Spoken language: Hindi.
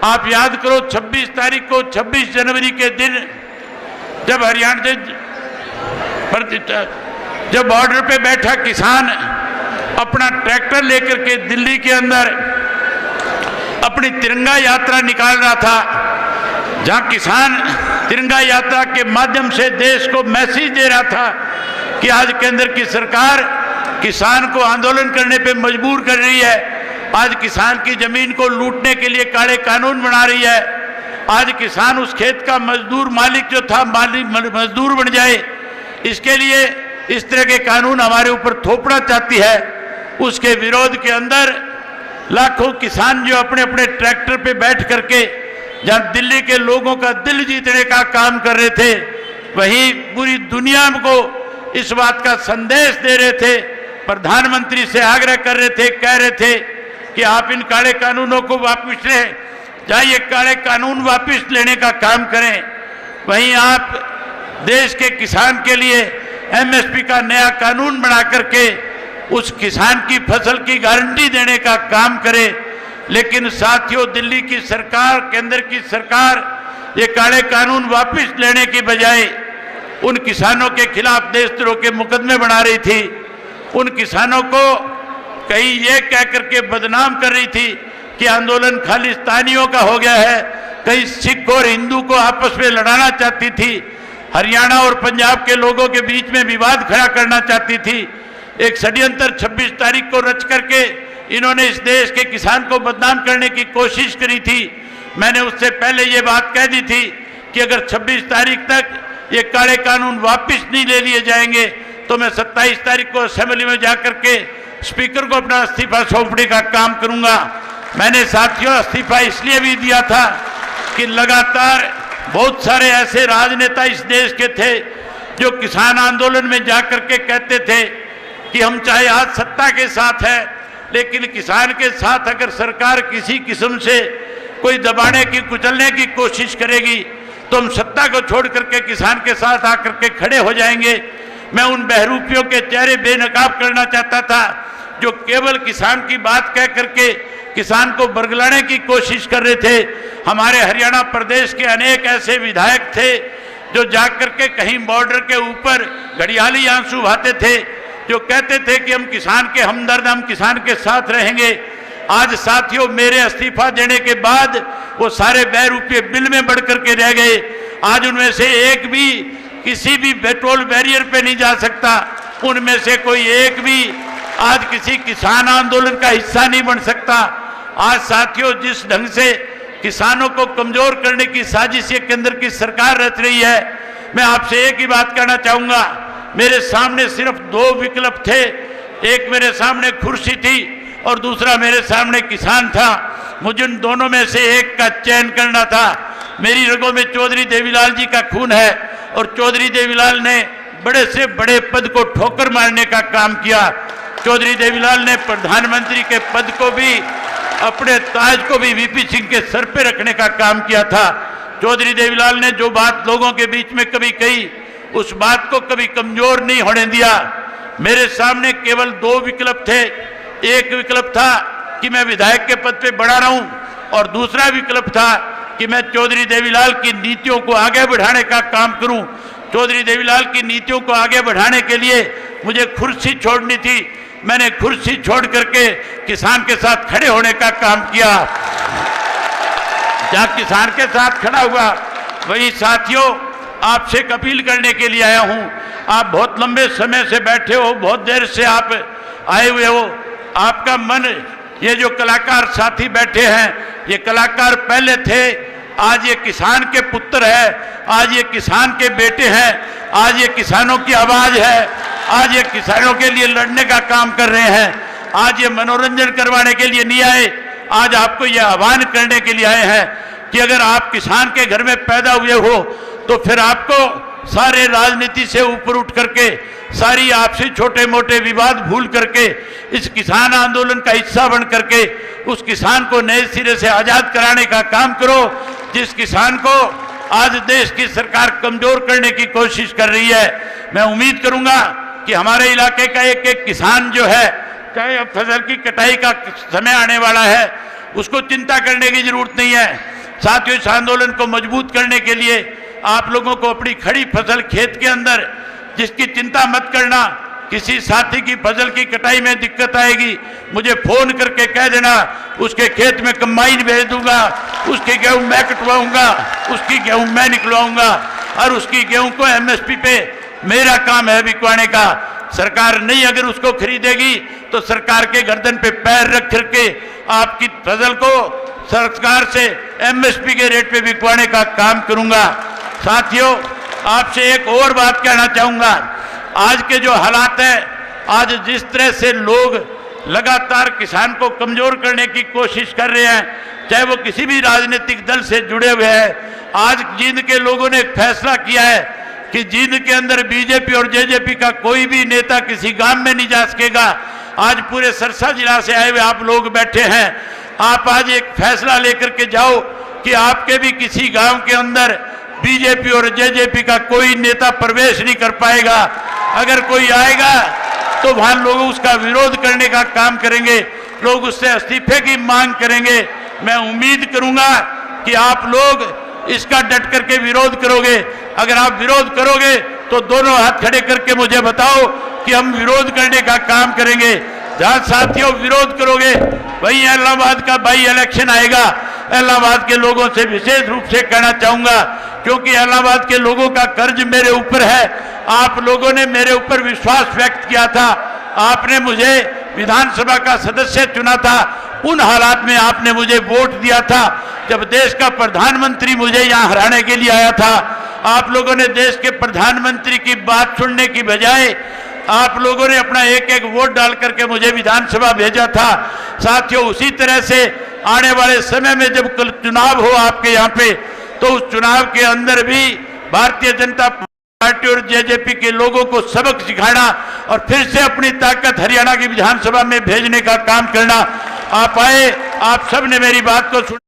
आप याद करो 26 तारीख को 26 जनवरी के दिन जब हरियाणा से जब बॉर्डर पे बैठा किसान अपना ट्रैक्टर लेकर के दिल्ली के अंदर अपनी तिरंगा यात्रा निकाल रहा था, जहां किसान तिरंगा यात्रा के माध्यम से देश को मैसेज दे रहा था कि आज केंद्र की सरकार किसान को आंदोलन करने पे मजबूर कर रही है, आज किसान की जमीन को लूटने के लिए काले कानून बना रही है, आज किसान उस खेत का मजदूर मालिक जो था मजदूर बन जाए, इसके लिए इस तरह के कानून हमारे ऊपर थोपना चाहती है। उसके विरोध के अंदर लाखों किसान जो अपने अपने ट्रैक्टर पे बैठ करके जहां दिल्ली के लोगों का दिल जीतने का काम कर रहे थे, वहीं पूरी दुनिया को इस बात का संदेश दे रहे थे, प्रधानमंत्री से आग्रह कर रहे थे, कह रहे थे कि आप इन काले कानूनों को वापस लें, जाइए काले कानून वापस लेने का काम करें। वहीं आप देश के किसान के लिए एमएसपी का नया कानून बना करके उस किसान की फसल की गारंटी देने का काम करें। लेकिन साथियों, दिल्ली की सरकार, केंद्र की सरकार ये काले कानून वापस लेने की बजाय उन किसानों के खिलाफ देशद्रोह के मुकदमे बना रही थी, उन किसानों को कहीं ये कह करके बदनाम कर रही थी कि आंदोलन खालिस्तानियों का हो गया है, कहीं सिख और हिंदू को आपस में लड़ाना चाहती थी, हरियाणा और पंजाब के लोगों के बीच में विवाद खड़ा करना चाहती थी। एक षड्यंत्र 26 तारीख को रच करके इन्होंने इस देश के किसान को बदनाम करने की कोशिश करी थी। मैंने उससे पहले ये बात कह दी थी कि अगर 26 तारीख तक ये काले कानून वापस नहीं ले लिए जाएंगे तो मैं 27 तारीख को असेंबली में जाकर के स्पीकर को अपना इस्तीफा सौंपने का काम करूंगा। मैंने साथियों इस्तीफा इसलिए भी दिया था कि लगातार बहुत सारे ऐसे राजनेता इस देश के थे जो किसान आंदोलन में जाकर के कहते थे कि हम चाहे आज सत्ता के साथ है, लेकिन किसान के साथ अगर सरकार किसी किस्म से कोई दबाने की कुचलने की कोशिश करेगी तो हम सत्ता को छोड़ करके किसान के साथ आकर के खड़े हो जाएंगे। मैं उन बहरूपियों के चेहरे बेनकाब करना चाहता था जो केवल किसान की बात कह करके किसान को बरगलाने की कोशिश कर रहे थे। हमारे हरियाणा प्रदेश के अनेक ऐसे विधायक थे जो जाकर के कहीं बॉर्डर के ऊपर घड़ियाली आंसू बहाते थे, जो कहते थे कि हम किसान के हमदर्द, हम किसान के साथ रहेंगे। आज साथियों, मेरे इस्तीफा देने के बाद वो सारे बहरूपे बिल में बढ़ करके रह गए। आज उनमें से एक भी किसी भी पेट्रोल बैरियर पे नहीं जा सकता, उनमें से कोई एक भी आज किसी किसान आंदोलन का हिस्सा नहीं बन सकता। आज साथियों, जिस ढंग से किसानों को कमजोर करने की साजिश ये केंद्र की सरकार रच रही है, मैं आपसे एक ही बात कहना चाहूंगा, मेरे सामने सिर्फ 2 विकल्प थे, एक मेरे सामने कुर्सी थी और दूसरा मेरे सामने किसान था। मुझे उन दोनों में से एक का चयन करना था। मेरी रगों में चौधरी देवीलाल जी का खून है और चौधरी देवीलाल ने बड़े से बड़े पद को ठोकर मारने का काम किया। चौधरी देवीलाल ने प्रधानमंत्री के पद को भी, अपने ताज को भी वीपी सिंह के सर पे रखने का काम किया था। चौधरी देवीलाल ने जो बात लोगों के बीच में कभी कही, उस बात को कभी कमजोर नहीं होने दिया। मेरे सामने केवल 2 विकल्प थे। एक विकल्प था कि मैं विधायक के पद पे बना रहूं और दूसरा विकल्प था कि मैं चौधरी देवीलाल की नीतियों को आगे बढ़ाने का काम करूं। चौधरी देवीलाल की नीतियों को आगे बढ़ाने के लिए मुझे कुर्सी छोड़नी थी। मैंने कुर्सी छोड़ करके किसान के साथ खड़े होने का काम किया। जहां किसान के साथ खड़ा हुआ, वही साथियों आपसे एक अपील करने के लिए आया हूं। आप बहुत लंबे समय से बैठे हो, बहुत देर से आप आए हुए हो, आपका मन, ये जो कलाकार साथी बैठे हैं, ये कलाकार पहले थे, आज ये किसान के पुत्र है, आज ये किसान के बेटे हैं, आज ये किसानों की आवाज है, आज ये किसानों के लिए लड़ने का काम कर रहे हैं। आज ये मनोरंजन करवाने के लिए नहीं आए, आज आपको ये आह्वान करने के लिए आए हैं कि अगर आप किसान के घर में पैदा हुए हो तो फिर आपको सारे राजनीति से ऊपर उठ करके, सारी आपसी छोटे मोटे विवाद भूल करके इस किसान आंदोलन का हिस्सा बन करके उस किसान को नए सिरे से आजाद कराने का काम करो, जिस किसान को आज देश की सरकार कमजोर करने की कोशिश कर रही है। मैं उम्मीद करूंगा कि हमारे इलाके का एक एक किसान जो है, चाहे अब फसल की कटाई का समय आने वाला है, उसको चिंता करने की जरूरत नहीं है। साथियों, इस आंदोलन को मजबूत करने के लिए आप लोगों को अपनी खड़ी फसल खेत के अंदर जिसकी चिंता मत करना, किसी साथी की फसल की कटाई में दिक्कत आएगी मुझे फोन करके कह देना, उसके खेत में कंबाइन भेज दूंगा, उसके गेहूं मैं कटवाऊंगा, उसकी गेहूं मैं निकलवाऊंगा और उसकी गेहूं को एमएसपी पे मेरा काम है बिकवाने का। सरकार नहीं अगर उसको खरीदेगी तो सरकार के गर्दन पे पैर रख करके आपकी फसल को सरकार से एमएसपी के रेट पे बिकवाने का काम करूंगा। साथियों, आपसे एक और बात कहना चाहूंगा, आज के जो हालात है, आज जिस तरह से लोग लगातार किसान को कमजोर करने की कोशिश कर रहे हैं, चाहे वो किसी भी राजनीतिक दल से जुड़े हुए हैं। आज जींद के लोगों ने एक फैसला किया है कि जींद के अंदर बीजेपी और जेजेपी का कोई भी नेता किसी गांव में नहीं जा सकेगा। आज पूरे सरसा जिला से आए हुए आप लोग बैठे हैं, आप आज एक फैसला लेकर के जाओ कि आपके भी किसी गांव के अंदर बीजेपी और जेजेपी का कोई नेता प्रवेश नहीं कर पाएगा। अगर कोई आएगा तो वहां लोग उसका विरोध करने का काम करेंगे, लोग उससे इस्तीफे की मांग करेंगे। मैं उम्मीद करूंगा कि आप लोग इसका डट करके विरोध करोगे। अगर आप विरोध करोगे तो दोनों हाथ खड़े करके मुझे बताओ कि हम विरोध करने का काम करेंगे। जहां साथियों विरोध करोगे वहीं इलाहाबाद का बाई इलेक्शन आएगा। इलाहाबाद के लोगों से विशेष रूप से कहना चाहूंगा, क्योंकि इलाहाबाद के लोगों का कर्ज मेरे ऊपर है। आप लोगों ने मेरे ऊपर विश्वास व्यक्त किया था, आपने मुझे विधानसभा का सदस्य चुना था, उन हालात में आपने मुझे वोट दिया था जब देश का प्रधानमंत्री मुझे यहाँ हराने के लिए आया था। आप लोगों ने देश के प्रधानमंत्री की बात सुनने की बजाय आप लोगों ने अपना एक एक वोट डाल करके मुझे विधानसभा भेजा था। साथियों, उसी तरह से आने वाले समय में जब कल चुनाव हो आपके यहाँ पे, तो उस चुनाव के अंदर भी भारतीय जनता पार्टी और जेजेपी के लोगों को सबक सिखाना और फिर से अपनी ताकत हरियाणा की विधानसभा में भेजने का काम करना। आप आए, आप सब ने मेरी बात को सुन